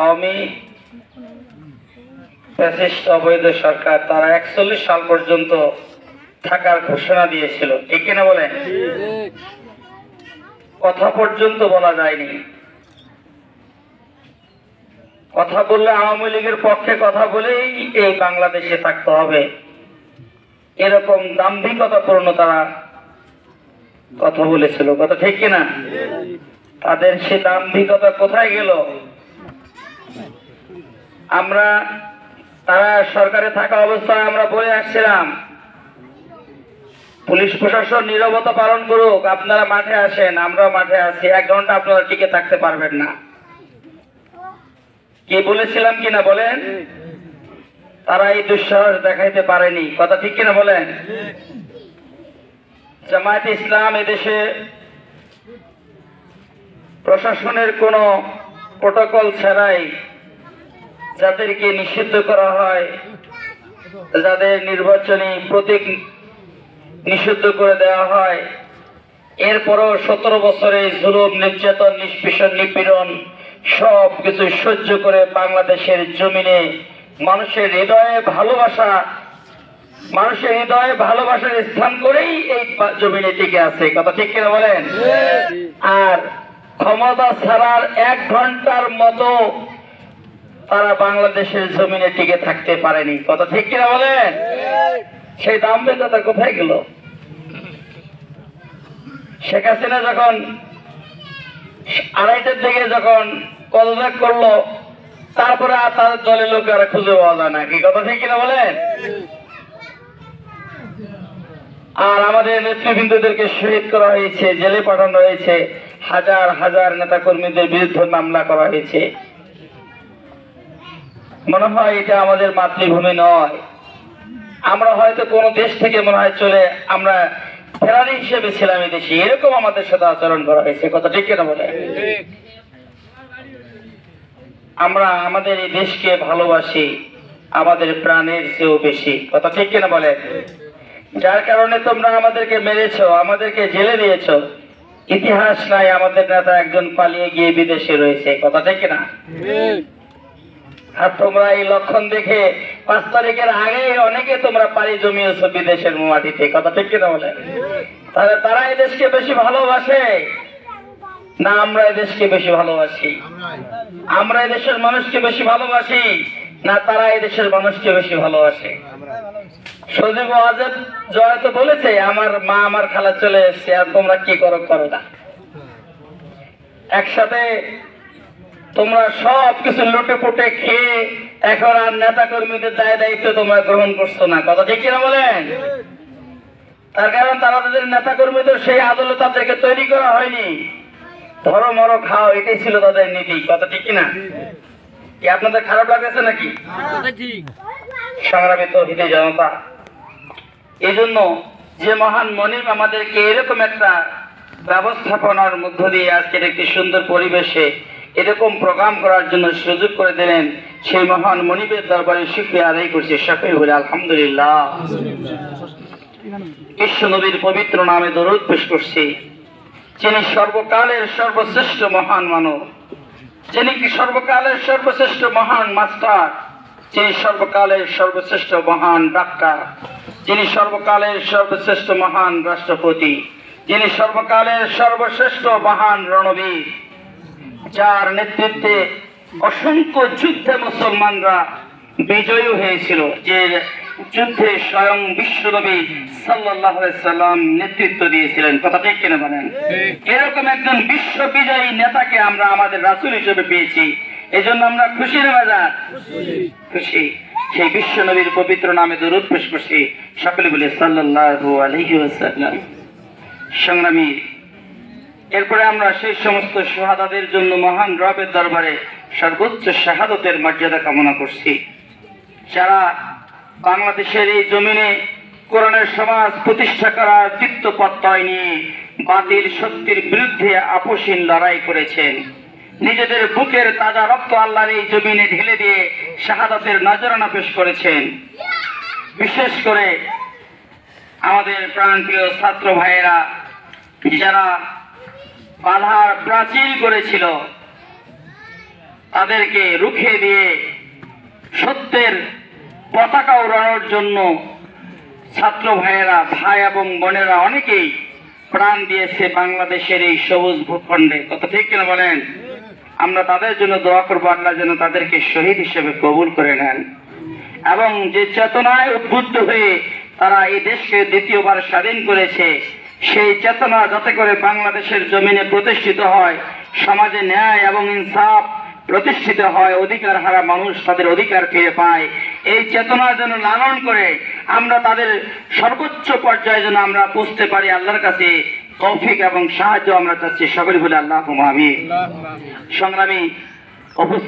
Awami fascist অবৈধ সরকার তারা 41 সাল পর্যন্ত থাকার ঘোষণা দিয়েছিল, ঠিক কিনা বলেন? কথা পর্যন্ত বলা যায়নি। কথা বললে আওয়ামী লীগের পক্ষে কথা বলেই এই বাংলাদেশে থাকতে হবে, এরকম দাম্ভিকতাপূর্ণ তারা কথা বলেছিল। কথা ঠিক কিনা? তাদের সে দাম্ভিকতা কোথায় গেল? আমরা তারা সরকারে থাকা অবস্থায় আমরা বলে আসছিলাম পুলিশ প্রশাসন নীরবতা পালন করুক, আপনারা মাঠে আসেন, আমরা মাঠে আছি, 1 ঘন্টা আপনারা টিকে থাকতে পারবেন না। কি বলেছিলাম কিনা বলেন? তারা এই দুঃসাহস দেখাইতে পারেনি। কথা ঠিক কিনা বলেন? জামায়াতে ইসলাম এদেশে প্রশাসনের কোন প্রটোকল ছাড়াই যাদেরকে নিষিদ্ধ করা হয়, যাদের নির্বাচনী প্রতীক নিষিদ্ধ করে দেওয়া হয়, এরপরও 17 বছরে জুলুম, নির্যাতন, নিষ্পেষণ, নিপীড়ন সব কিছু সহ্য করে বাংলাদেশের জমিনে মানুষের হৃদয়ে ভালোবাসার স্থান করেই এই জমিনে টিকে আছে। কথা ঠিক কিনা বলেন? আর ক্ষমতা ছাড়ার 1 ঘন্টার মতো তারা বাংলাদেশের জমিনে টিকে থাকতে পারেনি। কথা ঠিক কিনা বলেন? সেই দাম্ভিকতা কোথায় গেল? শেখ হাসিনা যখন 2:30টার দিকে যখন পদত্যাগ করলো, তারপরে আর তাদের দলের লোক আর খুঁজে পাওয়া যায় না। কি কথা ঠিক কিনা বলেন? আর আমাদের নেতৃবৃন্দদেরকে শহীদ করা হয়েছে, জেলে পাঠানো হয়েছে, হাজার হাজার নেতা কর্মীদের বিরুদ্ধে মামলা করা হয়েছে। মনে হয় এটা আমাদের মাতৃভূমি নয়। আমরা হয়তো কোন দেশ থেকে মনে হয় চলে আমরা ফেরারি হিসেবে ছিলাম এই দেশে, এরকম আমাদের সাথে আচরণ করা হয়েছে। কথা ঠিক কিনা বলে? আমরা আমাদের এই দেশকে ভালোবাসি আমাদের প্রাণের চেয়েও বেশি। কথা ঠিক কিনা বলে? যার কারণে তোমরা আমাদেরকে মেরেছো, আমাদেরকে জেলে দিয়েছো। ইতিহাস নাই আমাদের নেতা একজন পালিয়ে গিয়ে বিদেশে রয়েছে। কথা ঠিক কিনা? আর তোমরা এই লক্ষণ দেখে 5 তারিখের আগে অনেকে তোমরা পাড়ি জমিয়েছো বিদেশের মাটিতে। কথা ঠিক কিনা বলে? তাহলে তারা এই দেশকে বেশি ভালোবাসে না আমরা এই দেশকে বেশি ভালোবাসি? আমরা এই দেশের মানুষকে বেশি ভালোবাসি না তারা এই দেশের মানুষকে বেশি ভালোবাসে? সজীব ওয়াজেদ জয় তো বলেছে আমার মা আমার খালা চলে এসছে, আর তোমরা কি করো না। একসাথে তোমরা সব কিছু লুটে পুটে খেয়ে এখন আর নেতা কর্মীদের দায়িত্ব তোমরা গ্রহণ করছো না। কথা ঠিক কিনা বলেন? তার কারণ তারা তাদের নেতা কর্মীদের সেই আদালত তাদেরকে তৈরি করা হয়নি। ধরো মরো খাও, এটাই ছিল তাদের নীতি। কথা ঠিক কিনা? কি আপনাদের খারাপ লাগছে নাকি? সংগ্রামী তৌহিদি জনতা, এই জন্য যে মহান মনিব আমাদেরকে এরকম একটা ব্যবস্থাপনার মধ্য দিয়ে আজকের একটি সুন্দর পরিবেশে এরকম প্রোগ্রাম করার জন্য সুযোগ করে দিলেন, সেই মহান মনিবের দরবারে শুকরিয়া আদায় করছি। সকলে বলে আলহামদুলিল্লাহ। বিশ্ব নবীর পবিত্র নামে দরুদ পেশ করছি। যিনি সর্বকালের সর্বশ্রেষ্ঠ মহান মানব, যিনি কি সর্বকালের সর্বশ্রেষ্ঠ মহান মাস্টার, যিনি সর্বকালের সর্বশ্রেষ্ঠ মহান ডাক্তার, যিনি সর্বকালের সর্বশ্রেষ্ঠ মহান রাষ্ট্রপতি, যিনি সর্বকালের সর্বশ্রেষ্ঠ মহান রণবীর, যার নেতৃত্বে অসংখ্য যুদ্ধে মুসলমানরা বিজয়ী হয়েছিল, যে যুদ্ধে স্বয়ং বিশ্বনবী সাল্লাল্লাহু আলাইহি সাল্লাম নেতৃত্ব দিয়েছিলেন। কথা ঠিক কিনা বলেন? এরকম একজন বিশ্ব বিজয়ী নেতাকে আমরা আমাদের রাসূল হিসেবে পেয়েছি। এজন্য আমরা খুশি না বাজার? খুশি। সেই বিশ্ব নবীর পবিত্র নামে দরুদ পেশ করছি। সকলে বলে সাল্লাল্লাহু আলাইহি ওয়াসাল্লাম। সংগ্রামী, এরপরে আমরা সেই সমস্ত শাহাদাতের জন্য মহান রবের দরবারে সর্বোচ্চ শাহাদতের মর্যাদা কামনা করছি, যারা বাংলাদেশের এই জমিনে কোরআনের সমাজ প্রতিষ্ঠা করার চিত্ত প্রত্যয় নিয়ে বাতিল শক্তির বিরুদ্ধে আপোষহীন লড়াই করেছেন। নিজেদের বুকের তাজা রক্ত আল্লাহর এই জমিনে ঢেলে দিয়ে শাহাদাতের নজরানা পেশ করেছেন। বিশেষ করে আমাদের প্রাণপ্রিয় ছাত্র ভাইয়েরা যারা বাধার প্রাচীর করেছিল, তাদেরকে রুখে দিয়ে সত্যের পতাকা উড়ানোর জন্য ছাত্র ভাইয়েরা, ভাই এবং বোনেরা অনেকেই প্রাণ দিয়েছে বাংলাদেশের এই সবুজ ভূখণ্ডে। কথা ঠিক কিনা বলেন? আমরা তাদের জন্য দোয়া করবো, আল্লাহ যেন তাদেরকে শহীদ হিসেবে কবুল করে নেন এবং যে চেতনায় উদ্বুদ্ধ হয়ে তারা এই দেশকে দ্বিতীয়বার স্বাধীন করেছে, সেই চেতনা যাতে করে বাংলাদেশের জমিনে প্রতিষ্ঠিত হয়, সমাজে ন্যায় এবং ইনসাফ প্রতিষ্ঠিত হয়, অধিকার হারা মানুষ তাদের অধিকার ফিরে পায়, এই চেতনা যেন লালন করে আমরা তাদের সর্বোচ্চ পর্যায়ে যেন আমরা পৌঁছতে পারি, আল্লাহর কাছে তৌফিক এবং সাহায্য আমরা চাচ্ছি। সকলে বলে আল্লাহুম্মা আমিন। সংগ্রামী উপস্থিত